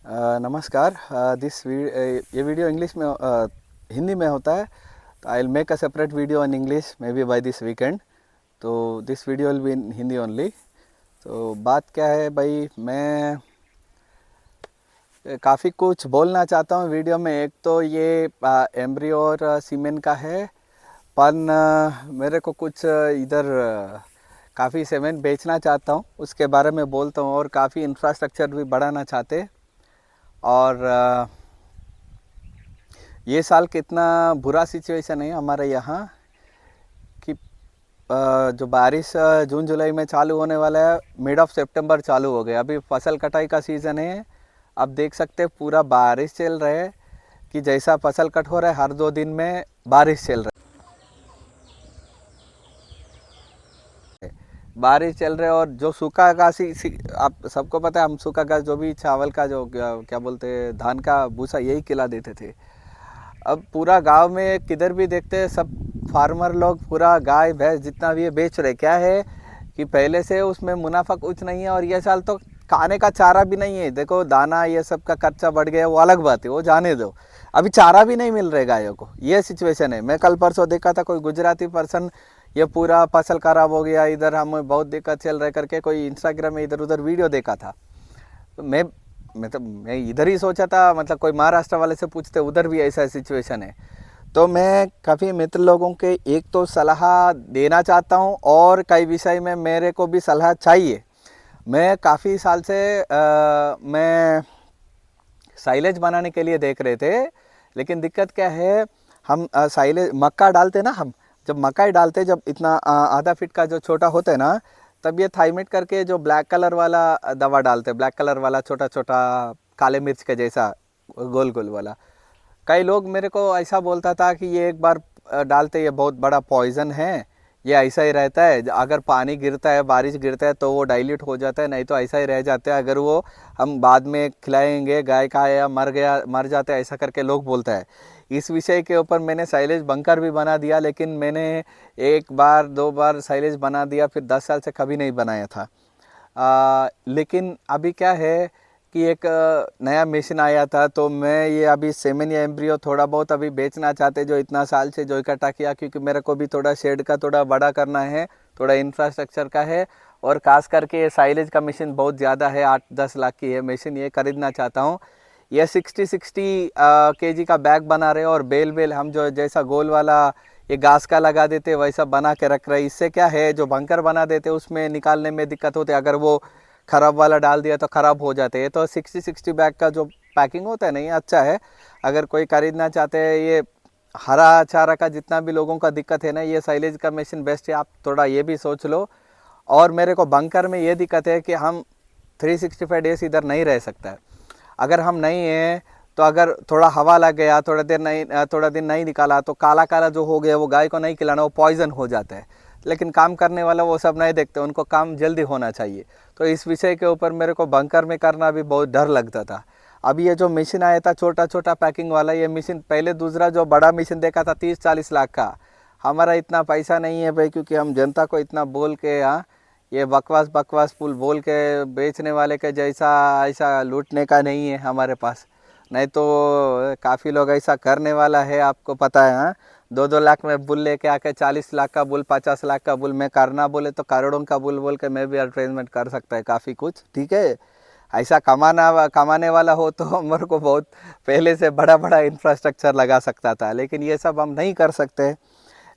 नमस्कार। ये video English में हिंदी में होता है, तो I will make a separate video in English maybe by this weekend. तो this video will be in Hindi only. तो बात क्या है भाई, मैं काफ़ी कुछ बोलना चाहता हूँ वीडियो में। एक तो ये एम्ब्रियो और सीमेन का है, पर मेरे को कुछ इधर काफ़ी सीमेंट बेचना चाहता हूँ, उसके बारे में बोलता हूँ। और काफ़ी इंफ्रास्ट्रक्चर भी बढ़ाना चाहते। और ये साल कितना बुरा सिचुएशन है हमारे यहाँ कि जो बारिश जून जुलाई में चालू होने वाला है, मिड ऑफ सितंबर चालू हो गया। अभी फसल कटाई का सीज़न है। आप देख सकते हैं पूरा बारिश चल रहा है कि जैसा फसल कट हो रहा है, हर 2 दिन में बारिश चल रहा है। बारिश चल रहे और जो सूखा घास आप सबको पता है, हम सूखा घास जो भी चावल का जो क्या बोलते हैं, धान का भूसा, यही खिला देते थे। अब पूरा गांव में किधर भी देखते हैं, सब फार्मर लोग पूरा गाय भैंस जितना भी है बेच रहे। क्या है कि पहले से उसमें मुनाफा कुछ नहीं है, और ये साल तो खाने का चारा भी नहीं है। देखो दाना ये सब का खर्चा बढ़ गया, वो अलग बात है, वो जाने दो। अभी चारा भी नहीं मिल रहा है गायों को, ये सिचुएशन है। मैं कल परसों देखा था, कोई गुजराती पर्सन, ये पूरा फसल खराब हो गया, इधर हमें बहुत दिक्कत चल रहा है करके कोई इंस्टाग्राम में इधर उधर वीडियो देखा था। तो मैं इधर ही सोचा था, मतलब कोई महाराष्ट्र वाले से पूछते, उधर भी ऐसा सिचुएशन है। तो मैं काफ़ी मित्र लोगों के एक तो सलाह देना चाहता हूँ, और कई विषय में मेरे को भी सलाह चाहिए। मैं काफ़ी साल से मैं साइलेज बनाने के लिए देख रहे थे, लेकिन दिक्कत क्या है, हम साइलेज मक्का डालते ना, हम जब मकाई डालते, जब इतना आधा फीट का जो छोटा होता है ना, तब ये थाइमेट करके जो ब्लैक कलर वाला दवा डालते, ब्लैक कलर वाला छोटा छोटा काले मिर्च के जैसा गोल गोल वाला। कई लोग मेरे को ऐसा बोलता था कि ये एक बार डालते, ये बहुत बड़ा पॉइजन है, ये ऐसा ही रहता है, अगर पानी गिरता है, बारिश गिरता है तो वो डाइल्यूट हो जाता है, नहीं तो ऐसा ही रह जाता है। अगर वो हम बाद में खिलाएंगे गाय का, या मर जाते हैं, ऐसा करके लोग बोलता है। इस विषय के ऊपर मैंने साइलेज बंकर भी बना दिया, लेकिन मैंने 1 बार 2 बार साइलेज बना दिया, फिर 10 साल से कभी नहीं बनाया था। लेकिन अभी क्या है कि एक नया मशीन आया था, तो मैं ये अभी सेमेन या एम्ब्रियो थोड़ा बहुत अभी बेचना चाहते, जो इतना साल से जो इकट्ठा किया, क्योंकि मेरे को भी थोड़ा शेड का थोड़ा बड़ा करना है, थोड़ा इंफ्रास्ट्रक्चर का है। और खास करके ये साइलेज का मशीन बहुत ज़्यादा है, 8-10 लाख की है मशीन, ये खरीदना चाहता हूँ। ये 60 केजी का बैग बना रहे, और बेल हम जो जैसा गोल वाला ये घास का लगा देते वैसा बना के रख रहे। इससे क्या है, जो बंकर बना देते उसमें निकालने में दिक्कत होती है, अगर वो ख़राब वाला डाल दिया तो ख़राब हो जाते हैं। तो 60 बैग का जो पैकिंग होता है ना, ये अच्छा है। अगर कोई खरीदना चाहते हैं, ये हरा चारा का जितना भी लोगों का दिक्कत है ना, ये साइलेज का मशीन बेस्ट है, आप थोड़ा ये भी सोच लो। और मेरे को बंकर में ये दिक्कत है कि हम 365 डेज इधर नहीं रह सकता है। अगर हम नहीं हैं तो अगर थोड़ा हवा लग गया, थोड़ा दिन नहीं निकाला, तो काला काला जो हो गया वो गाय को नहीं खिलाना, वो पॉइजन हो जाता है। लेकिन काम करने वाला वो सब नहीं देखते, उनको काम जल्दी होना चाहिए। तो इस विषय के ऊपर मेरे को बंकर में करना भी बहुत डर लगता था। अभी ये जो मशीन आया था छोटा छोटा पैकिंग वाला, ये मशीन पहले दूसरा जो बड़ा मशीन देखा था 30-40 लाख का। हमारा इतना पैसा नहीं है भाई, क्योंकि हम जनता को इतना बोल के, हाँ, ये बकवास पुल बोल के बेचने वाले के जैसा ऐसा लूटने का नहीं है हमारे पास। नहीं तो काफ़ी लोग ऐसा करने वाला है, आपको पता है। हाँ, 2-2 लाख में बुल लेके आके 40 लाख का बुल, 50 लाख का बुल, मैं करना बोले तो करोड़ों का बुल बोल के मैं भी एडवर्टाइजमेंट कर सकता है काफ़ी कुछ, ठीक है। ऐसा कमाने वाला हो तो मेरे को बहुत पहले से बड़ा बड़ा इंफ्रास्ट्रक्चर लगा सकता था, लेकिन ये सब हम नहीं कर सकते।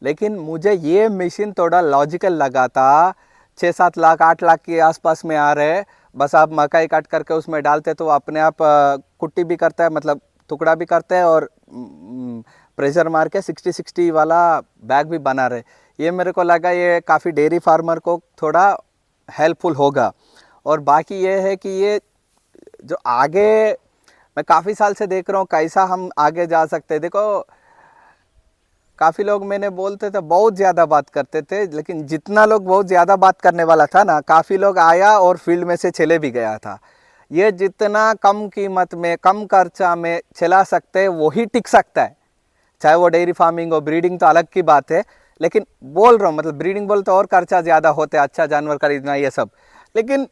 लेकिन मुझे ये मशीन थोड़ा लॉजिकल लगा था। 6-7 लाख 8 लाख के आसपास में आ रहे हैं, बस आप मकाई काट करके उसमें डालते तो अपने आप कुट्टी भी करता है, मतलब टुकड़ा भी करता है, और प्रेशर मार के 60 वाला बैग भी बना रहे। ये मेरे को लगा ये काफ़ी डेयरी फार्मर को थोड़ा हेल्पफुल होगा। और बाकी ये है कि ये जो आगे मैं काफ़ी साल से देख रहा हूँ कैसा हम आगे जा सकते हैं। देखो, काफ़ी लोग मैंने बोलते थे बहुत ज़्यादा बात करते थे, लेकिन जितना लोग बहुत ज़्यादा बात करने वाला था ना, काफ़ी लोग आया और फील्ड में से चले भी गया था। ये जितना कम कीमत में कम खर्चा में चला सकते हैं वही टिक सकता है, चाहे वो डेयरी फार्मिंग हो, ब्रीडिंग तो अलग की बात है। लेकिन बोल रहा हूँ, मतलब ब्रीडिंग बोल तो और खर्चा ज़्यादा होता है, अच्छा जानवर खरीदना ये सब। लेकिन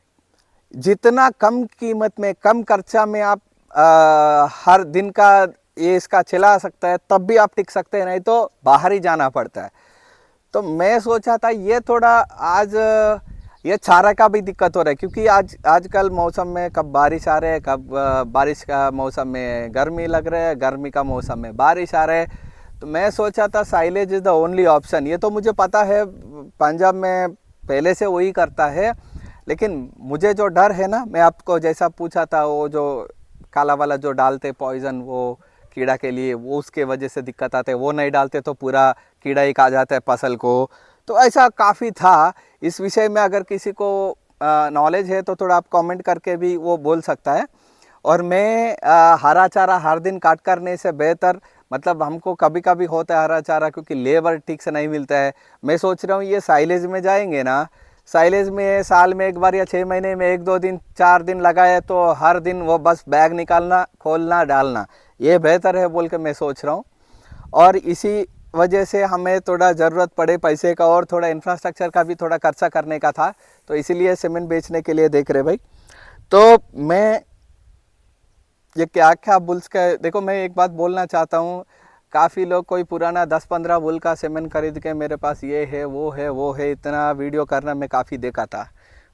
जितना कम कीमत में कम खर्चा में आप हर दिन का ये इसका चला सकता है, तब भी आप टिक सकते हैं, नहीं तो बाहर ही जाना पड़ता है। तो मैं सोचा था ये थोड़ा आज ये चारा का भी दिक्कत हो रहा है, क्योंकि आजकल मौसम में कब बारिश आ रहा है, कब बारिश का मौसम में गर्मी लग रहा है, गर्मी का मौसम में बारिश आ रहा है। तो मैं सोचा था silage is the only option. ये तो मुझे पता है पंजाब में पहले से वही करता है, लेकिन मुझे जो डर है ना, मैं आपको जैसा पूछा था वो जो काला वाला जो डालते पॉइजन वो कीड़ा के लिए, वो उसके वजह से दिक्कत आते है, वो नहीं डालते तो पूरा कीड़ा ही खा जाता है फसल को। तो ऐसा काफ़ी था। इस विषय में अगर किसी को नॉलेज है तो थोड़ा आप कमेंट करके भी वो बोल सकता है। और मैं हरा चारा हर दिन काट करने से बेहतर, मतलब हमको कभी कभी होता है हरा चारा क्योंकि लेबर ठीक से नहीं मिलता है, मैं सोच रहा हूँ ये साइलेज में जाएंगे ना, साइलेज में साल में एक बार या 6 महीने में 1-2 दिन 4 दिन लगाए तो हर दिन वो बस बैग निकालना खोलना डालना, ये बेहतर है बोल के मैं सोच रहा हूँ। और इसी वजह से हमें थोड़ा ज़रूरत पड़े पैसे का और थोड़ा इंफ्रास्ट्रक्चर का भी थोड़ा खर्चा करने का था, तो इसीलिए सीमेंट बेचने के लिए देख रहे भाई। तो मैं ये क्या क्या बुल्स का, देखो मैं एक बात बोलना चाहता हूँ, काफ़ी लोग कोई पुराना 10-15 बुल का सीमेंट खरीद के मेरे पास ये है वो है इतना वीडियो करना मैं काफ़ी देखा था।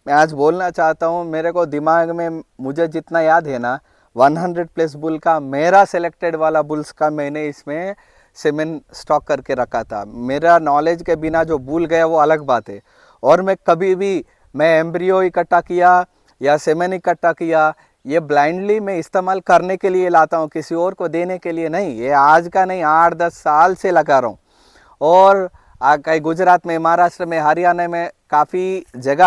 मैं आज बोलना चाहता हूँ, मेरे को दिमाग में मुझे जितना याद है ना 100+ बुल का मेरा सेलेक्टेड वाला बुल्स का मैंने इसमें सीमेंट स्टॉक करके रखा था। मेरा नॉलेज के बिना जो भूल गया वो अलग बात है। और मैं कभी भी मैं एम्ब्रियो इकट्ठा किया या सीमेंट इकट्ठा किया, ये ब्लाइंडली मैं इस्तेमाल करने के लिए लाता हूँ, किसी और को देने के लिए नहीं। ये आज का नहीं, 8-10 साल से लगा रहा हूँ। और कहीं गुजरात में, महाराष्ट्र में, हरियाणा में काफ़ी जगह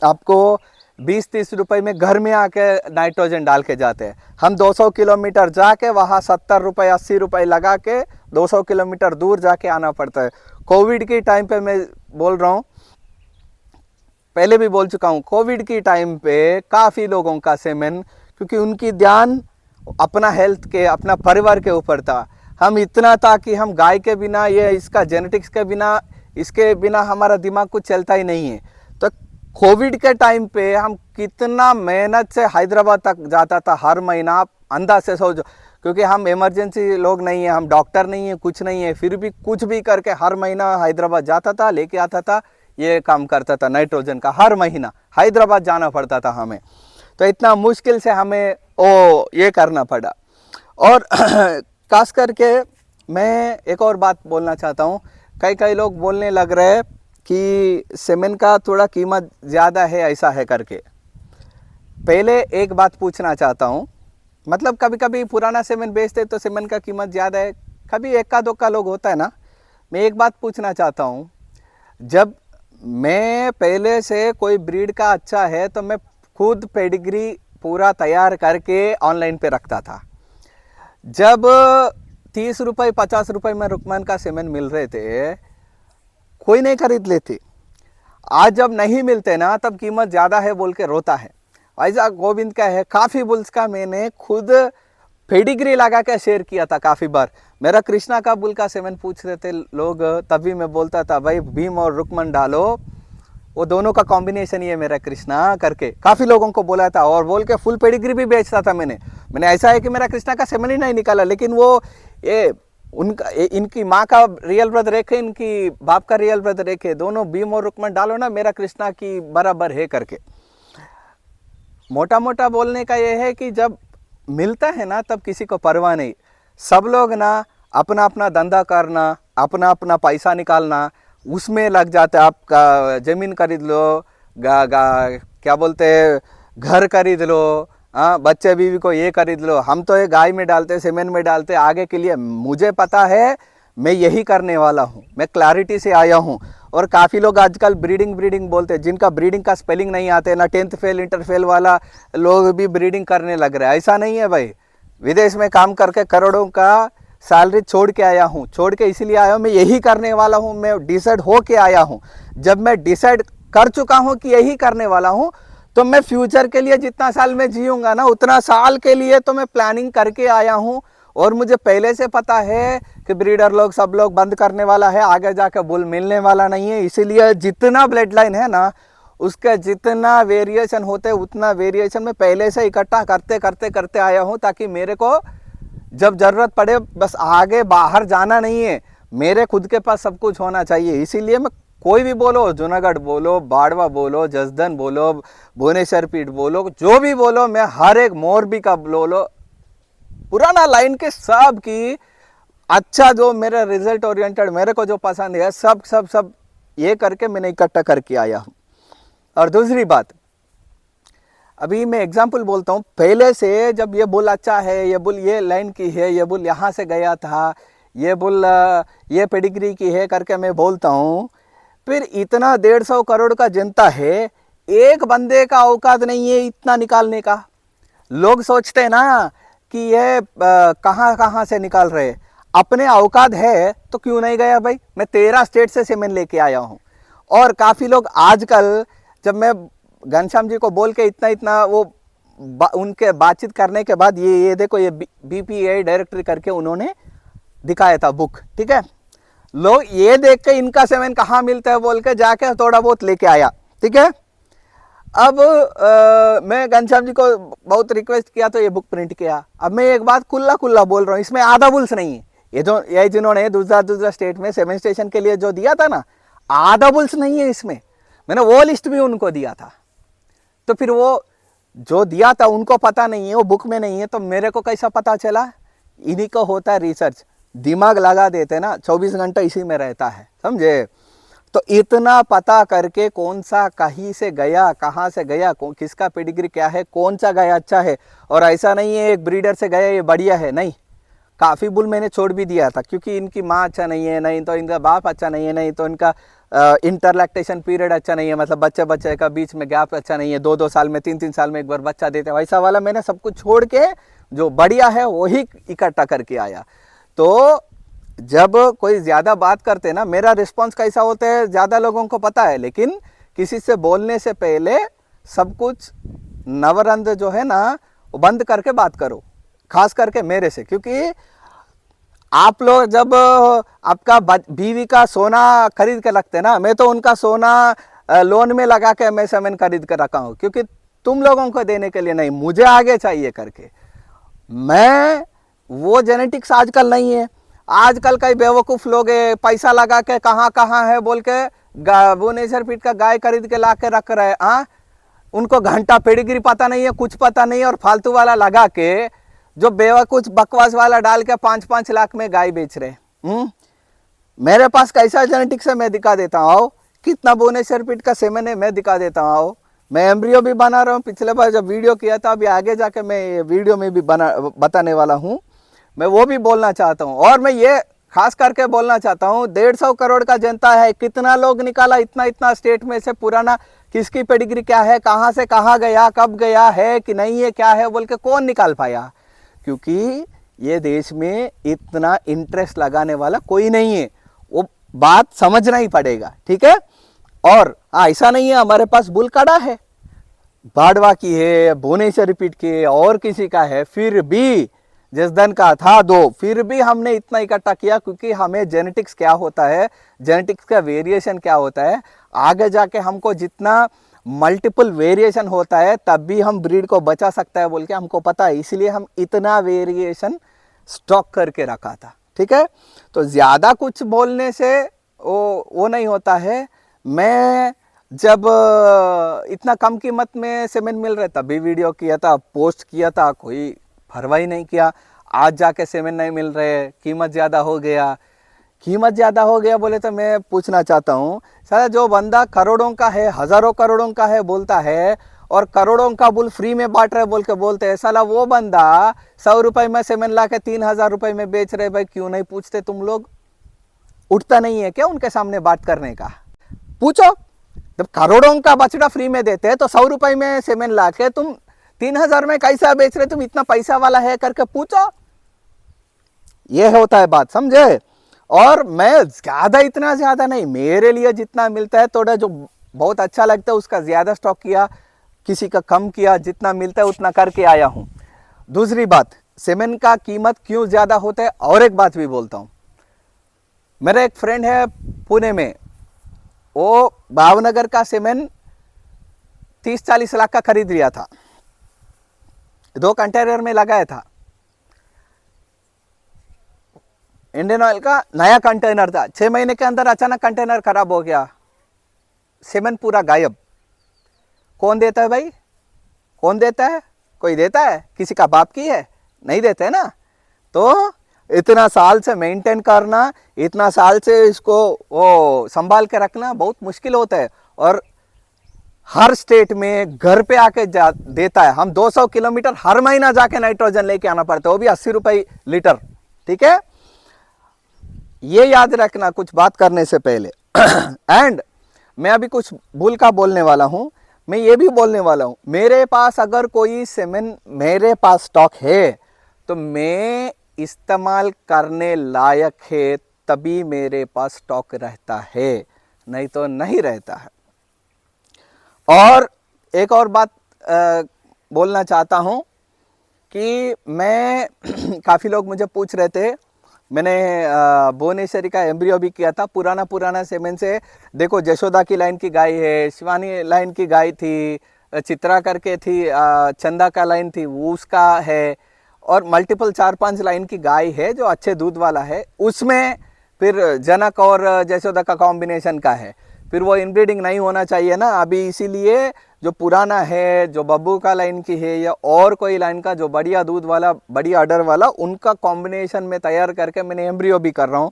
आपको 20-30 रुपए में घर में आके नाइट्रोजन डाल के जाते हैं। हम 200 किलोमीटर जाके वहाँ 70 रुपये 80 रुपये लगा के 200 किलोमीटर दूर जाके आना पड़ता है। कोविड के टाइम पे मैं बोल रहा हूँ, पहले भी बोल चुका हूँ, कोविड की टाइम पे काफ़ी लोगों का सीमेंट, क्योंकि उनकी ध्यान अपना हेल्थ के अपना परिवार के ऊपर था। हम इतना था कि हम गाय के बिना, ये इसका जेनेटिक्स के बिना, इसके बिना हमारा दिमाग कुछ चलता ही नहीं है। तो कोविड के टाइम पे हम कितना मेहनत से हैदराबाद तक जाता था हर महीना, आप अंदाज से सोचो, क्योंकि हम इमरजेंसी लोग नहीं हैं, हम डॉक्टर नहीं हैं, कुछ नहीं है, फिर भी कुछ भी करके हर महीना हैदराबाद जाता था, लेके आता था, ये काम करता था नाइट्रोजन का। हर महीना हैदराबाद जाना पड़ता था हमें, तो इतना मुश्किल से हमें ये करना पड़ा। और खास करके मैं एक और बात बोलना चाहता हूँ, कई लोग बोलने लग रहे हैं कि सीमेंट का थोड़ा कीमत ज़्यादा है, ऐसा है करके। पहले एक बात पूछना चाहता हूँ, मतलब कभी कभी पुराना सीमेंट बेचते तो सीमेंट का कीमत ज़्यादा है, कभी एका दोका लोग होता है ना। मैं एक बात पूछना चाहता हूँ, जब मैं पहले से कोई ब्रीड का अच्छा है तो मैं खुद पेडिग्री पूरा तैयार करके ऑनलाइन पे रखता था। जब 30 रुपये 50 रुपये में रुकमान का सीमेंट मिल रहे थे, कोई नहीं खरीद लेते। आज जब नहीं मिलते ना, तब कीमत ज़्यादा है बोल के रोता है। ऐसा गोविंद का है, काफ़ी बुल्स का मैंने खुद पेडिग्री लगा के शेयर किया था काफ़ी बार। मेरा कृष्णा का बुल का सीमेंट पूछ रहे थे लोग, तभी मैं बोलता था भाई भीम और रुकमन डालो, वो दोनों का कॉम्बिनेशन ही है मेरा कृष्णा करके। काफ़ी लोगों को बोला था और बोल के फुल पेडिग्री भी बेचता था मैंने ऐसा है कि मेरा कृष्णा का सीमेंट ही नहीं निकाला, लेकिन वो ये उनका इनकी माँ का रियल ब्रदर एक है, इनकी बाप का रियल ब्रदर एक है, दोनों भीम और रुकमन डालो ना, मेरा कृष्णा की बराबर है करके। मोटा मोटा बोलने का ये है कि जब मिलता है ना, तब किसी को परवाह नहीं। सब लोग ना अपना अपना धंधा करना, अपना अपना पैसा निकालना, उसमें लग जाते। आप ज़मीन खरीद लो, क्या बोलते हैं, घर खरीद लो, हाँ, बच्चे बीवी को ये खरीद लो। हम तो ये गाय में डालते, सीमेंट में डालते आगे के लिए। मुझे पता है मैं यही करने वाला हूँ, मैं क्लैरिटी से आया हूँ। और काफ़ी लोग आजकल ब्रीडिंग बोलते हैं, जिनका ब्रीडिंग का स्पेलिंग नहीं आते ना, 10th फेल इंटर फेल वाला लोग भी ब्रीडिंग करने लग रहे हैं। ऐसा नहीं है भाई, विदेश में काम करके करोड़ों का सैलरी छोड़ के आया हूँ, छोड़ के इसीलिए आया हूँ, मैं यही करने वाला हूँ, मैं डिसाइड हो के आया हूँ। जब मैं डिसाइड कर चुका हूँ कि यही करने वाला हूँ, तो मैं फ्यूचर के लिए जितना साल में जीऊँगा ना, उतना साल के लिए तो मैं प्लानिंग करके आया हूँ। और मुझे पहले से पता है कि ब्रीडर लोग सब लोग बंद करने वाला है, आगे जाकर बुल मिलने वाला नहीं है। इसीलिए जितना ब्लड लाइन है ना, उसका जितना वेरिएशन होते है उतना वेरिएशन में पहले से इकट्ठा करते करते करते आया हूँ, ताकि मेरे को जब ज़रूरत पड़े बस आगे बाहर जाना नहीं है, मेरे खुद के पास सब कुछ होना चाहिए। इसीलिए मैं कोई भी बोलो, जूनागढ़ बोलो, बाड़वा बोलो, जसदन बोलो, भुवनेश्वर पीठ बोलो, जो भी बोलो, मैं हर एक मोरबी का बोलो, पुराना लाइन के सब की अच्छा जो मेरा रिजल्ट ओरिएंटेड मेरे को जो पसंद है सब सब सब ये करके मैंने इकट्ठा करके आया हूँ। और दूसरी बात, अभी मैं एग्जाम्पल बोलता हूँ, पहले से जब ये बुल अच्छा है, ये बुल ये लाइन की है, ये बुल यहाँ से गया था, ये बुल ये पेडिग्री की है करके मैं बोलता हूँ, फिर इतना 150 करोड़ का जनता है, एक बंदे का औकात नहीं है इतना निकालने का। लोग सोचते हैं ना कि ये कहाँ कहाँ से निकाल रहे, अपने औकात है तो क्यों नहीं गया भाई। मैं 13 स्टेट से सीमेंट लेके आया हूँ। और काफ़ी लोग आजकल, जब मैं घनश्याम जी को बोल के इतना इतना वो उनके बातचीत करने के बाद ये देखो ये BPAI डायरेक्टरी करके उन्होंने दिखाया था बुक, ठीक है। लोग ये देख के इनका सीमेंट कहाँ मिलता है बोल के जाके थोड़ा बहुत लेके आया, ठीक है। अब मैं घनश्याम जी को बहुत रिक्वेस्ट किया तो ये बुक प्रिंट किया। अब मैं एक बात कुल्ला कुल्ला बोल रहा हूँ, इसमें आधा बुल्स नहीं है। ये जिन्होंने दूसरा स्टेट में सेवन स्टेशन के लिए जो दिया था ना, आधा बुल्स नहीं है इसमें। मैंने वो लिस्ट भी उनको दिया था, तो फिर वो जो दिया था उनको पता नहीं है, वो बुक में नहीं है, तो मेरे को कैसा पता चला। इन्हीं को होता है रिसर्च, दिमाग लगा देते ना, 24 घंटा इसी में रहता है, समझे। तो इतना पता करके कौन सा कहीं से गया, कहाँ से गया, किसका पेडिग्री क्या है, कौन सा गाय अच्छा है। और ऐसा नहीं है एक ब्रीडर से गया ये बढ़िया है, नहीं। काफ़ी बुल मैंने छोड़ भी दिया था, क्योंकि इनकी माँ अच्छा नहीं है, नहीं तो इनका बाप अच्छा नहीं है, नहीं तो इनका इंटरलैक्टेशन पीरियड अच्छा नहीं है, मतलब बच्चे का बीच में गैप अच्छा नहीं है, 2-2 साल में 3-3 साल में एक बार बच्चा देते हैं, वैसा वाला मैंने सब कुछ छोड़ के जो बढ़िया है वही इकट्ठा करके आया। तो जब कोई ज़्यादा बात करते ना, मेरा रिस्पॉन्स कैसा होता है ज़्यादा लोगों को पता है, लेकिन किसी से बोलने से पहले सब कुछ नवरंध जो है ना वो बंद करके बात करो, खास करके मेरे से। क्योंकि आप लोग जब आपका बीवी का सोना खरीद के रखते ना, मैं तो उनका सोना लोन में लगा के मैं सामान खरीद कर रखा हूँ, क्योंकि तुम लोगों को देने के लिए नहीं, मुझे आगे चाहिए करके। मैं वो जेनेटिक्स आजकल नहीं है। आजकल कई बेवकूफ़ लोग पैसा लगा के कहाँ कहाँ है बोल के भुवनेश्वर पीठ का गाय खरीद के ला के रख रहे। हाँ, उनको घंटा पेडिग्री पता नहीं है, कुछ पता नहीं है, और फालतू वाला लगा के जो बेवकूफ़ बकवास वाला डाल के 5-5 लाख में गाय बेच रहे। मेरे पास कैसा जेनेटिक्स है मैं दिखा देता हूँ, कितना भुवनेश्वर पीठ का सेमेन है मैं दिखा देता हूँ। मैं एम्ब्रियो भी बना रहा हूँ, पिछले बार जब वीडियो किया था, अभी आगे जाके मैं वीडियो में भी बताने वाला हूँ, मैं वो भी बोलना चाहता हूँ। और मैं ये खास करके बोलना चाहता हूँ, 150 करोड़ का जनता है, कितना लोग निकाला इतना स्टेट में से पुराना, किसकी पेडिग्री क्या है, कहाँ से कहाँ गया, कब गया है कि नहीं है, क्या है बोल के कौन निकाल पाया। क्योंकि ये देश में इतना इंटरेस्ट लगाने वाला कोई नहीं है, वो बात समझना ही पड़ेगा, ठीक है। और ऐसा नहीं है हमारे पास बुल काड़ा है, बाड़वा की है, भुवनेश्वर पीठ की है, और किसी का है, फिर भी जसदन का था 2, फिर भी हमने इतना इकट्ठा किया, क्योंकि हमें जेनेटिक्स क्या होता है, जेनेटिक्स का वेरिएशन क्या होता है, आगे जाके हमको जितना मल्टीपल वेरिएशन होता है तब भी हम ब्रीड को बचा सकता है बोल के हमको पता है। इसलिए हम इतना वेरिएशन स्टॉक करके रखा था, ठीक है। तो ज़्यादा कुछ बोलने से वो नहीं होता है। मैं जब इतना कम कीमत में सीमेंट मिल रहा तभी वीडियो किया था, पोस्ट किया था, कोई परवाह ही नहीं किया। आज जाके सीमेंट नहीं मिल रहे, कीमत ज़्यादा हो गया। कीमत ज़्यादा हो गया बोले तो मैं पूछना चाहता हूँ, साला जो बंदा करोड़ों का है, हज़ारों करोड़ों का है बोलता है, और करोड़ों का बुल फ्री में बांट रहे बोल के बोलते हैं, साला वो बंदा 100 रुपये में सीमेंट ला के 3000 रुपये में बेच रहे, भाई क्यों नहीं पूछते तुम लोग? उठता नहीं है क्या उनके सामने बात करने का? पूछो। जब करोड़ों का बछड़ा फ्री में देते हैं तो 100 रुपये में सीमेंट ला के तुम 3000 में कैसा बेच रहे, तुम इतना पैसा वाला है करके पूछो। ये होता है बात, समझे। और मैं इतना ज़्यादा नहीं, मेरे लिए जितना मिलता है थोड़ा जो बहुत अच्छा लगता है उसका ज़्यादा स्टॉक किया, किसी का कम किया, जितना मिलता है उतना करके आया हूँ। दूसरी बात, सीमेंट का कीमत क्यों ज़्यादा होता है, और एक बात भी बोलता हूँ। मेरा एक फ्रेंड है पुणे में, वो भावनगर का सीमेंट 30-40 लाख का खरीद लिया था, 2 कंटेनर में लगाया था। इंडियन ऑयल का नया कंटेनर था, 6 महीने के अंदर अचानक कंटेनर खराब हो गया, सीमेंट पूरा गायब। कौन देता है भाई? कौन देता है? कोई देता है? किसी का बाप की है? नहीं देते ना। तो इतना साल से मेंटेन करना, इतना साल से इसको वो संभाल के रखना बहुत मुश्किल होता है। और हर स्टेट में घर पे आके देता है। हम 200 किलोमीटर हर महीना जाके नाइट्रोजन लेके आना पड़ता है, वो भी 80 रुपये लीटर। ठीक है, ये याद रखना कुछ बात करने से पहले। एंड मैं अभी कुछ भूल का बोलने वाला हूं, मैं ये भी बोलने वाला हूं, मेरे पास अगर कोई सीमेंट मेरे पास स्टॉक है तो मैं इस्तेमाल करने लायक है तभी मेरे पास स्टॉक रहता है, नहीं तो नहीं रहता है। और एक और बात बोलना चाहता हूं कि मैं काफ़ी लोग मुझे पूछ रहे थे, मैंने भुवनेश्वरी का एम्ब्रियो भी किया था, पुराना सीमेंट से। देखो जशोदा की लाइन की गाय है, शिवानी लाइन की गाय थी, चित्रा करके थी, चंदा का लाइन थी वो उसका है, और मल्टीपल 4-5 लाइन की गाय है जो अच्छे दूध वाला है। उसमें फिर जनक और जशोदा का कॉम्बिनेशन का है, फिर वो इनब्रीडिंग नहीं होना चाहिए ना अभी, इसीलिए जो पुराना है, जो बब्बू का लाइन की है या और कोई लाइन का जो बढ़िया दूध वाला, बढ़िया अडर वाला, उनका कॉम्बिनेशन में तैयार करके मैंने एम्ब्रियो भी कर रहा हूँ।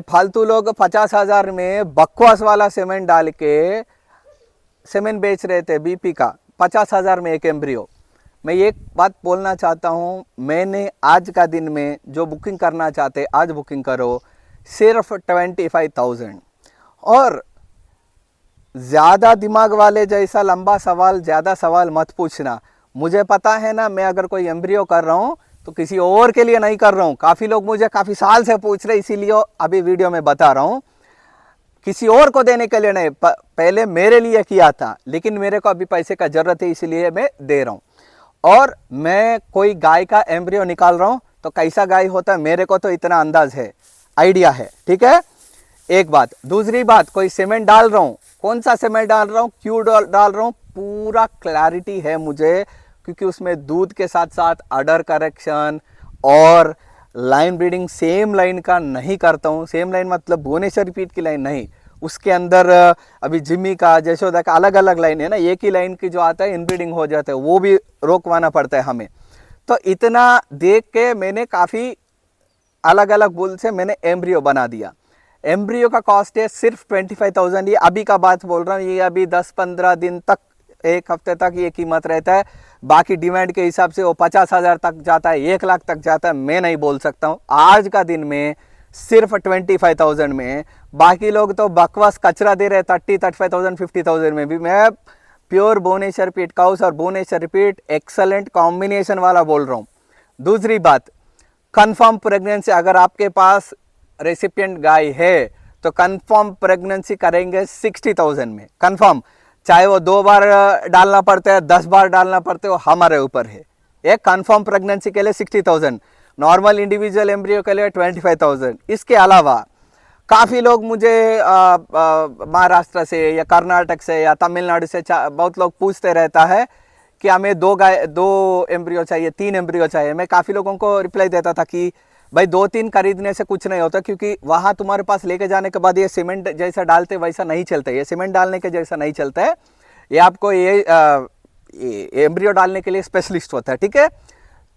फालतू लोग 50,000 में बकवास वाला सीमेंट डाल के सीमेंट बेच रहे थे बीपी का, 50,000 में एक एम्ब्रियो। मैं एक बात बोलना चाहता हूँ, मैंने आज का दिन में जो बुकिंग करना चाहते आज बुकिंग करो, सिर्फ 25,000। और ज़्यादा दिमाग वाले जैसा लंबा सवाल, ज़्यादा सवाल मत पूछना। मुझे पता है ना, मैं अगर कोई एम्ब्रियो कर रहा हूँ तो किसी और के लिए नहीं कर रहा हूँ। काफ़ी लोग मुझे काफ़ी साल से पूछ रहे, इसीलिए अभी वीडियो में बता रहा हूँ, किसी और को देने के लिए नहीं, पहले मेरे लिए किया था, लेकिन मेरे को अभी पैसे का ज़रूरत है इसलिए मैं दे रहा हूँ। और मैं कोई गाय का एम्ब्रियो निकाल रहा हूँ तो कैसा गाय होता है मेरे को तो इतना अंदाज है, आइडिया है। ठीक है, एक बात। दूसरी बात, कोई सीमेंट डाल रहा हूँ, कौन सा सीमेंट डाल रहा हूँ, क्यों डाल रहा हूँ, पूरा क्लैरिटी है मुझे, क्योंकि उसमें दूध के साथ साथ अडर करेक्शन और लाइन ब्रीडिंग सेम लाइन का नहीं करता हूँ। सेम लाइन मतलब भुवनेश्वरी पीठ की लाइन नहीं, उसके अंदर अभी जिम्मी का, जशोदा का अलग अलग लाइन है ना, एक ही लाइन की जो आता है इनब्रीडिंग हो जाता है, वो भी रोकवाना पड़ता है हमें। तो इतना देख के मैंने काफ़ी अलग अलग बुल से मैंने एम्ब्रियो बना दिया। एम्ब्रियो का कॉस्ट है सिर्फ 25,000। ये अभी का बात बोल रहा हूँ, ये अभी 10-15 दिन तक, एक हफ्ते तक ये कीमत रहता है। बाकी डिमांड के हिसाब से वो 50,000 तक जाता है, 1 लाख तक जाता है, मैं नहीं बोल सकता हूँ। आज का दिन में सिर्फ 25,000 में, बाकी लोग तो बकवास कचरा दे रहे 35,000 50,000 में भी। मैं प्योर भुवनेश्वर पीठ काउस और भुवनेश्वर पीठ एक्सलेंट कॉम्बिनेशन वाला बोल रहा हूँ। दूसरी बात, कन्फर्म प्रेगनेंसी, अगर आपके पास रेसिपिएंट गाय है तो कंफर्म प्रेगनेंसी करेंगे 60,000 में कंफर्म। चाहे वो 2 बार डालना पड़ता है, 10 बार डालना पड़ता है, वो हमारे ऊपर है। एक कंफर्म प्रेगनेंसी के लिए 60,000, नॉर्मल इंडिविजुअल एम्ब्रियो के लिए 25,000। इसके अलावा काफ़ी लोग मुझे महाराष्ट्र से या कर्नाटक से या तमिलनाडु से बहुत लोग पूछते रहता है कि हमें 2 एम्ब्रियो चाहिए, 3 एम्ब्रियो चाहिए। मैं काफ़ी लोगों को रिप्लाई देता था कि भाई 2-3 खरीदने से कुछ नहीं होता, क्योंकि वहाँ तुम्हारे पास लेके जाने के बाद ये सीमेंट जैसा डालते वैसा नहीं चलता है, ये सीमेंट डालने के जैसा नहीं चलता है, ये आपको ये एम्ब्रियो डालने के लिए स्पेशलिस्ट होता है। ठीक है,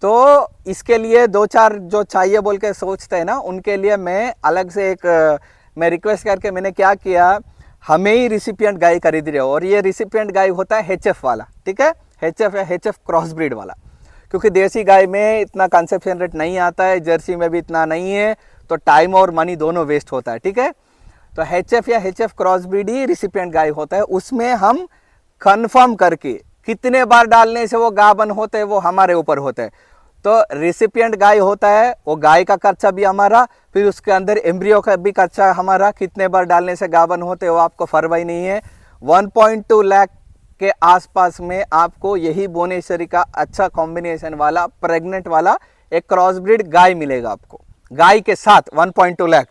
तो इसके लिए 2-4 जो चाहिए बोल के सोचते हैं ना, उनके लिए मैं अलग से मैं रिक्वेस्ट करके मैंने क्या किया, हमें ही रिसिपिएंट गाय खरीद रहे हो, और ये रिसिपिएंट गाय होता है HF वाला। ठीक है, HF या HF क्रॉस ब्रीड वाला, क्योंकि देसी गाय में इतना कंसेप्शन रेट नहीं आता है, जर्सी में भी इतना नहीं है, तो टाइम और मनी दोनों वेस्ट होता है। ठीक है, तो HF या HF क्रॉस ब्रीड ही रिसिपिएंट गाय होता है। उसमें हम कंफर्म करके कितने बार डालने से वो गाभन होते हैं वो हमारे ऊपर होता है। तो रिसिपिएंट गाय होता है, वो गाय का खर्चा भी हमारा, फिर उसके अंदर एम्ब्रियो का भी खर्चा हमारा, कितने बार डालने से गाभन होते हैं वो आपको परवाह नहीं है। 1.2 लाख के आसपास में आपको यही भुवनेश्वरी का अच्छा कॉम्बिनेशन वाला प्रेग्नेंट वाला एक क्रॉस ब्रीड गाय मिलेगा आपको, गाय के साथ 1.2 लाख।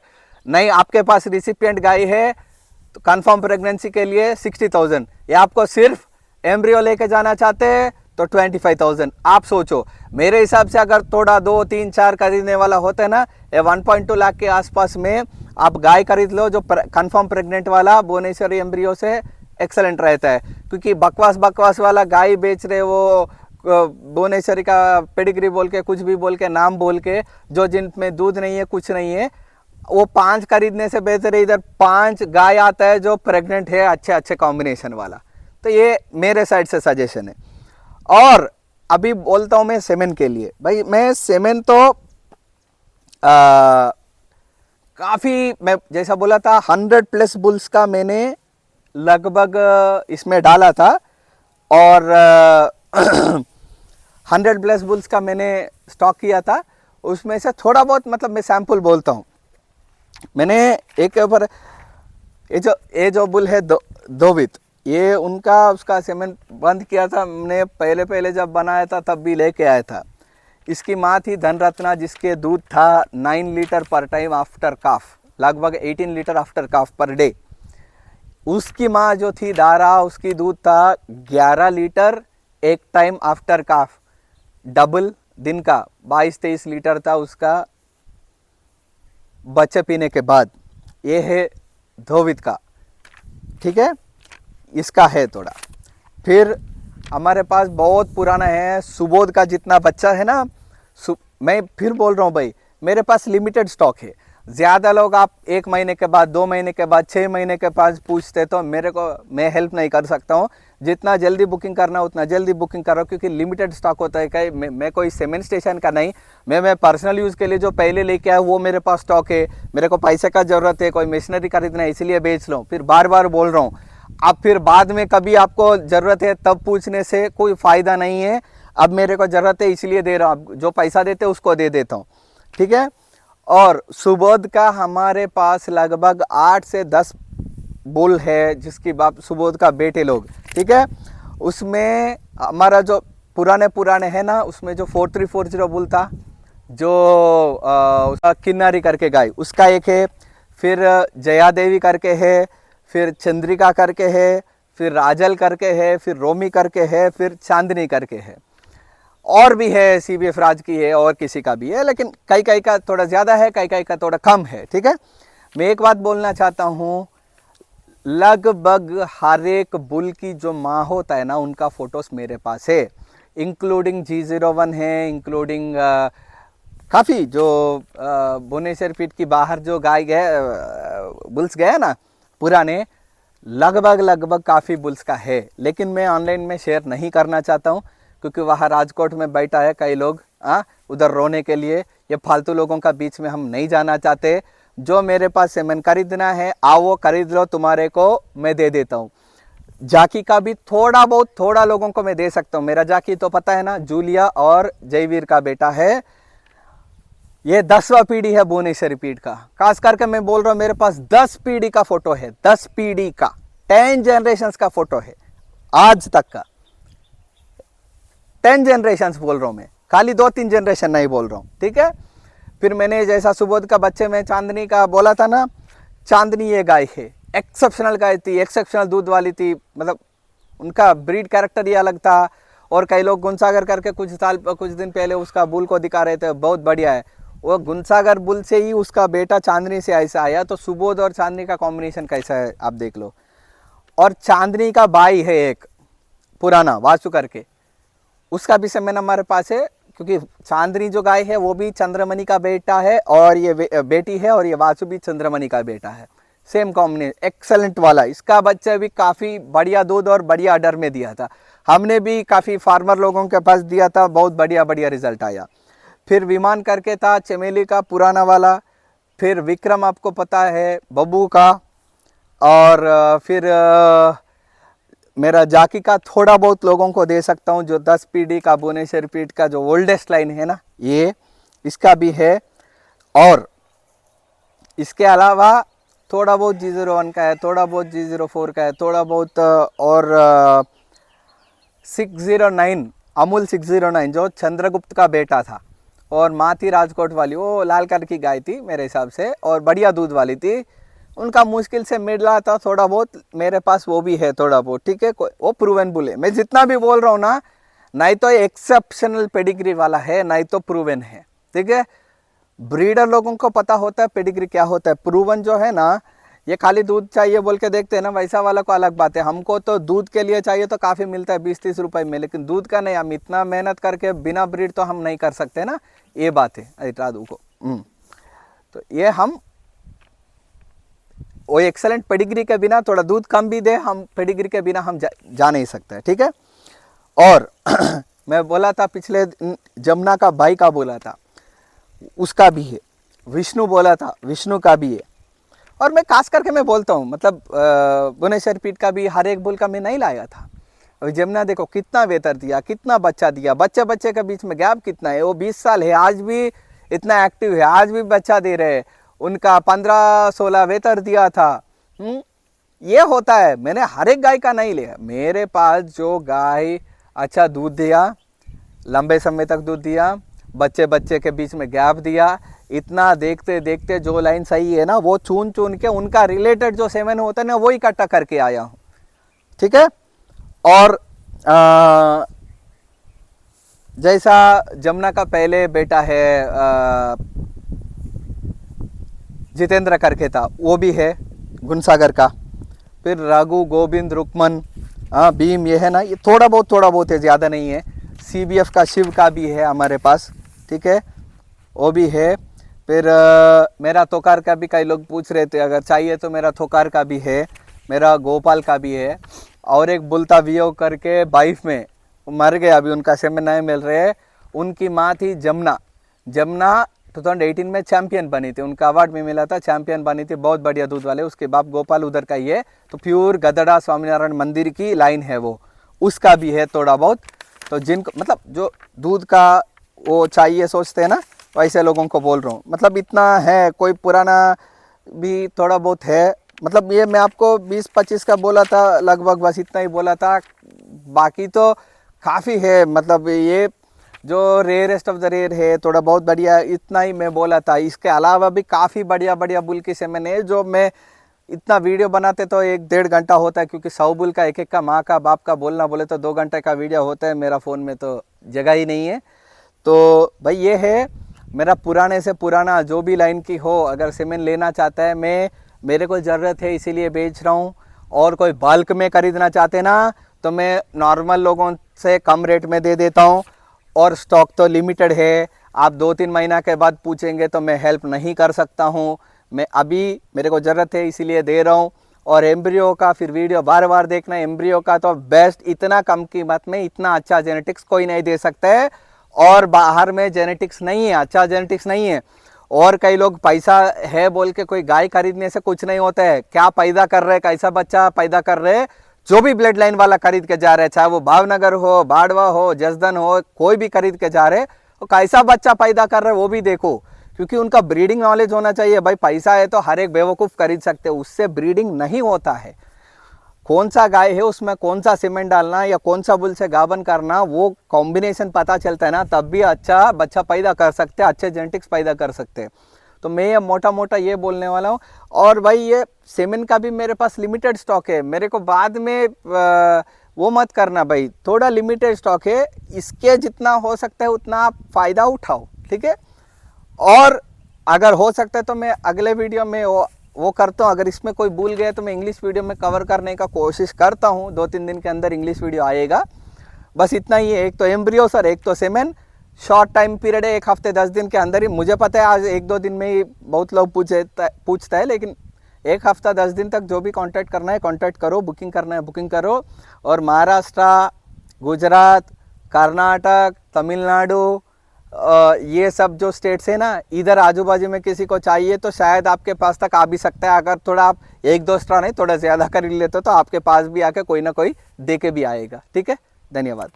नहीं आपके पास रिसिपिएंट गाय है कंफर्म प्रेगनेंसी के लिए 60,000, या आपको सिर्फ एम्ब्रियो लेके जाना चाहते हैं तो 25,000। आप सोचो, मेरे हिसाब से अगर थोड़ा 2, 3, 4 खरीदने वाला होता है ना, ये 1.2 लाख के आसपास में आप गाय खरीद लो जो कंफर्म प्रेग्नेंट वाला बोनेश्वरी एम्ब्रियो से एक्सेलेंट रहता है। क्योंकि बकवास वाला गाय बेच रहे वो भुवनेश्वरी का पेडिग्री बोल के, कुछ भी बोल के, नाम बोल के, जो जिनमें दूध नहीं है, कुछ नहीं है, वो 5 खरीदने से बेहतर है इधर 5 गाय आता है जो प्रेग्नेंट है, अच्छे कॉम्बिनेशन वाला। तो ये मेरे साइड से सजेशन है। और अभी बोलता हूँ मैं सेमेन के लिए। भाई मैं सेमेन तो काफ़ी, मैं जैसा बोला था 100+ बुल्स का मैंने लगभग इसमें डाला था, और 100+ बुल्स का मैंने स्टॉक किया था। उसमें से थोड़ा बहुत, मतलब मैं सैंपल बोलता हूँ। मैंने एक के ऊपर ये जो बुल है दोवित, ये उसका सेमेन बंद किया था मैंने पहले जब बनाया था तब भी लेके आया था। इसकी माँ थी धनरत्ना, जिसके दूध था 9 लीटर पर टाइम आफ्टर काफ, लगभग 18 लीटर आफ्टर काफ पर डे। उसकी माँ जो थी दारा, उसकी दूध था 11 लीटर एक टाइम आफ्टर काफ, डबल दिन का 22-23 लीटर था उसका बच्चे पीने के बाद। ये है धोवित का, ठीक है, इसका है थोड़ा। फिर हमारे पास बहुत पुराना है सुबोध का, जितना बच्चा है ना, मैं फिर बोल रहा हूँ भाई, मेरे पास लिमिटेड स्टॉक है। ज़्यादा लोग आप 1 महीने के बाद, 2 महीने के बाद, 6 महीने के पास पूछते तो मेरे को, मैं हेल्प नहीं कर सकता हूँ। जितना जल्दी बुकिंग करना उतना जल्दी बुकिंग करो, क्योंकि लिमिटेड स्टॉक होता है। कहीं मैं कोई सीमेंट स्टेशन का नहीं, मैं पर्सनल यूज़ के लिए जो पहले लेके आया वो मेरे पास स्टॉक है। मेरे को पैसे का ज़रूरत है, कोई मशीनरी खरीदना है, इसलिए बेच लो। फिर बार बार बोल रहा हूँ, अब फिर बाद में कभी आपको ज़रूरत है तब पूछने से कोई फ़ायदा नहीं है। अब मेरे को ज़रूरत है इसलिए दे रहा हूँ, जो पैसा देते उसको दे देता हूँ, ठीक है। और सुबोध का हमारे पास लगभग 8 से 10 बुल है, जिसकी बाप सुबोध का बेटे लोग, ठीक है। उसमें हमारा जो पुराने है ना, उसमें जो 4340 बुल था, जो उसका किन्नारी करके गाय, उसका एक है। फिर जया देवी करके है, फिर चंद्रिका करके है, फिर राजल करके है, फिर रोमी करके है, फिर चांदनी करके है, और भी है, CBF राज की है, और किसी का भी है। लेकिन कई का थोड़ा ज़्यादा है, कई का थोड़ा कम है, ठीक है। मैं एक बात बोलना चाहता हूँ, लगभग हर एक बुल की जो माँ होता है ना, उनका फ़ोटोज़ मेरे पास है, इंक्लूडिंग G01 है, इंक्लूडिंग काफ़ी जो भुवनेश्वर पीठ की बाहर जो गाय गए, बुल्स गए ना पुराने, लगभग काफ़ी बुल्स का है। लेकिन मैं ऑनलाइन में शेयर नहीं करना चाहता हूँ, क्योंकि वहाँ राजकोट में बैठा है कई लोग उधर रोने के लिए। ये फालतू लोगों का बीच में हम नहीं जाना चाहते। जो मेरे पास सेमेन खरीदना है, आओ खरीद लो, तुम्हारे को मैं दे देता हूँ। जाकी का भी थोड़ा लोगों को मैं दे सकता हूँ। मेरा जाकी तो पता है ना, जूलिया और जयवीर का बेटा है। ये 10वां पीढ़ी है भुवनेश्वरी पीठ का। खास करके मैं बोल रहा हूँ, मेरे पास 10 पीढ़ी का फोटो है, 10 पीढ़ी का, 10 जनरेशंस का फोटो है आज तक का। 10 जनरेशंस बोल रहा हूँ मैं, खाली 2-3 जनरेशन नहीं बोल रहा हूँ, ठीक है। फिर मैंने जैसा सुबोध का बच्चे में चांदनी का बोला था ना, चांदनी ये गाय है, एक्सेप्शनल गाय थी, एक्सेप्शनल दूध वाली थी, मतलब उनका ब्रीड कैरेक्टर ही अलग था। और कई लोग गुनसागर करके कुछ दिन पहले उसका बुल को दिखा रहे थे, बहुत बढ़िया है वो। गुनसागर बुल से ही उसका बेटा चांदनी से ऐसा आया, तो सुबोध और चांदनी का कॉम्बिनेशन कैसा है आप देख लो। और चांदनी का भाई है एक पुराना वासु करके, उसका भी सेमेन हमारे पास है, क्योंकि चांदनी जो गाय है वो भी चंद्रमणि का बेटा है, और ये बेटी है, और ये वासु भी चंद्रमणि का बेटा है। सेम कॉम्बिनेशन, एक्सेलेंट वाला। इसका बच्चा भी काफ़ी बढ़िया दूध और बढ़िया अडर में दिया था। हमने भी काफ़ी फार्मर लोगों के पास दिया था, बहुत बढ़िया रिजल्ट आया। फिर विमान करके था चमेली का पुराना वाला। फिर विक्रम आपको पता है बब्बू का। और फिर मेरा जाकी का थोड़ा बहुत लोगों को दे सकता हूँ, जो 10 पीढ़ी का भुवनेश्वर पीठ का जो ओल्डेस्ट लाइन है ना, ये इसका भी है। और इसके अलावा थोड़ा बहुत G01 का है, थोड़ा बहुत G04 का है, थोड़ा बहुत और 609 अमूल 609 जो चंद्रगुप्त का बेटा था, और माँ थी राजकोट वाली, वो लाल कलर की गाय थी मेरे हिसाब से, और बढ़िया दूध वाली थी। उनका मुश्किल से मिल रहा था थोड़ा बहुत, मेरे पास वो भी है थोड़ा बहुत, ठीक है। वो प्रूवन बुल है। मैं जितना भी बोल रहा हूँ ना, नहीं तो एक्सेप्शनल पेडिग्री वाला है, नहीं तो प्रूवन है, ठीक है। ब्रीडर लोगों को पता होता है पेडिग्री क्या होता है। प्रूवन जो है ना, ये खाली दूध चाहिए बोल के देखते हैं ना, वैसा वाला को अलग बात है। हमको तो दूध के लिए चाहिए तो काफ़ी मिलता है 20-30 रुपए में, लेकिन दूध का नहीं। हम इतना मेहनत करके बिना ब्रीड तो हम नहीं कर सकते ना, ये बात है राधू को। तो ये हम वो एक्सेलेंट पेडिग्री के बिना, थोड़ा दूध कम भी दे, हम पेडिग्री के बिना हम जा नहीं सकते, ठीक है। और मैं बोला था पिछले जमुना का भाई का बोला था, उसका भी है। विष्णु बोला था, विष्णु का भी है। और मैं खास करके मैं बोलता हूँ, मतलब भुवनेश्वर पीठ का भी हर एक बुल का मैं नहीं लाया था। और जमुना देखो कितना वेतर दिया, कितना बच्चा दिया, बच्चे बच्चे के बीच में गैप कितना है। वो 20 साल है, आज भी इतना एक्टिव है, आज भी बच्चा दे रहे हैं। उनका 15-16 वेतर दिया था। ये होता है। मैंने हर एक गाय का नहीं लिया। मेरे पास जो गाय अच्छा दूध दिया, लंबे समय तक दूध दिया, बच्चे बच्चे के बीच में गैप दिया, इतना देखते देखते जो लाइन सही है ना, वो चुन चुन के उनका रिलेटेड जो सेवन होता है ना, वो इकट्ठा करके आया हूँ, ठीक है। और जैसा जमुना का पहले बेटा है जितेंद्र करके था, वो भी है गुणसागर का। फिर रघु, गोविंद, रुकमन, भीम, ये है ना, ये थोड़ा बहुत है, ज़्यादा नहीं है। CBF का शिव का भी है हमारे पास, ठीक है, वो भी है। फिर मेरा थोकार का भी कई लोग पूछ रहे थे, अगर चाहिए तो मेरा थोकार का भी है, मेरा गोपाल का भी है। और एक बुलता वियो करके 22 में मर गया, अभी उनका सेमेन नहीं मिल रहे। उनकी माँ थी जमुना। जमुना 2018 में चैंपियन बनी थी, उनका अवार्ड भी मिला था, चैंपियन बनी थी, बहुत बढ़िया दूध वाले। उसके बाप गोपाल उधर का ही है, तो प्योर गदड़ा स्वामीनारायण मंदिर की लाइन है वो, उसका भी है थोड़ा बहुत। तो जिनको मतलब जो दूध का वो चाहिए सोचते हैं ना, वैसे लोगों को बोल रहा हूँ। मतलब इतना है, कोई पुराना भी थोड़ा बहुत है। मतलब ये मैं आपको 20-25 का बोला था लगभग, बस इतना ही बोला था, बाकी तो काफ़ी है। मतलब ये जो रेयरेस्ट ऑफ द रेयर है, थोड़ा बहुत बढ़िया, इतना ही मैं बोला था। इसके अलावा भी काफ़ी बढ़िया बढ़िया बुल की सेमेन है, जो मैं इतना वीडियो बनाते तो 1-1.5 घंटा होता है, क्योंकि 100 बुल का एक का माँ का बाप का बोलना बोले तो 2 घंटे का वीडियो होता है। मेरा फ़ोन में तो जगह ही नहीं है। तो भाई ये है मेरा पुराने से पुराना, जो भी लाइन की हो, अगर सीमेंट लेना चाहता है, मेरे को ज़रूरत है इसीलिए बेच रहा हूँ। और कोई बल्क में ख़रीदना चाहते ना, तो मैं नॉर्मल लोगों से कम रेट में दे देता हूँ। और स्टॉक तो लिमिटेड है, आप 2-3 महीना के बाद पूछेंगे तो मैं हेल्प नहीं कर सकता हूँ। मैं अभी मेरे को ज़रूरत है इसीलिए दे रहा हूँ। और एम्ब्रियो का फिर वीडियो बार बार देखना। एम्ब्रियो का तो बेस्ट, इतना कम कीमत में इतना अच्छा जेनेटिक्स कोई नहीं दे सकता है। और बाहर में जेनेटिक्स नहीं है, अच्छा जेनेटिक्स नहीं है। और कई लोग पैसा है बोल के कोई गाय खरीदने से कुछ नहीं होता है। क्या पैदा कर रहे, कैसा बच्चा पैदा कर रहे, जो भी ब्लड लाइन वाला खरीद के जा रहे हैं, चाहे वो भावनगर हो, बाड़वा हो, जसदन हो, कोई भी खरीद के जा रहे, वो कैसा बच्चा पैदा कर रहे वो भी देखो, क्योंकि उनका ब्रीडिंग नॉलेज होना चाहिए। भाई पैसा है तो हर एक बेवकूफ़ खरीद सकते, उससे ब्रीडिंग नहीं होता है। कौन सा गाय है, उसमें कौन सा सीमेंट डालना या कौन सा बुल से गाभन करना, वो कॉम्बिनेशन पता चलता है ना, तब भी अच्छा बच्चा पैदा कर सकते हैं, अच्छे जेनेटिक्स पैदा कर सकते हैं। तो मैं ये मोटा मोटा ये बोलने वाला हूँ। और भाई ये सीमेंट का भी मेरे पास लिमिटेड स्टॉक है, मेरे को बाद में वो मत करना भाई, थोड़ा लिमिटेड स्टॉक है, इसके जितना हो सकता है उतना आप फ़ायदा उठाओ, ठीक है। और अगर हो सकता है तो मैं अगले वीडियो में वो करता हूँ। अगर इसमें कोई भूल गया तो मैं इंग्लिश वीडियो में कवर करने का कोशिश करता हूँ। 2-3 दिन के अंदर इंग्लिश वीडियो आएगा। बस इतना ही है, एक तो एम्ब्रियो सर, एक तो सीमेंट। शॉर्ट टाइम पीरियड है, 1 हफ्ते 10 दिन के अंदर ही। मुझे पता है आज 1-2 दिन में ही बहुत लोग पूछता है, लेकिन 1 हफ्ता 10 दिन तक जो भी कांटेक्ट करना है कांटेक्ट करो, बुकिंग करना है बुकिंग करो। और महाराष्ट्र, गुजरात, कर्नाटक, तमिलनाडु, ये सब जो स्टेट्स है ना, इधर आजू बाजू में किसी को चाहिए तो शायद आपके पास तक आ भी सकता है। अगर थोड़ा आप 1-2 एक्स्ट्रा नहीं, थोड़ा ज़्यादा खरीद लेते तो आपके पास भी आके कोई ना कोई दे के भी आएगा, ठीक है। धन्यवाद।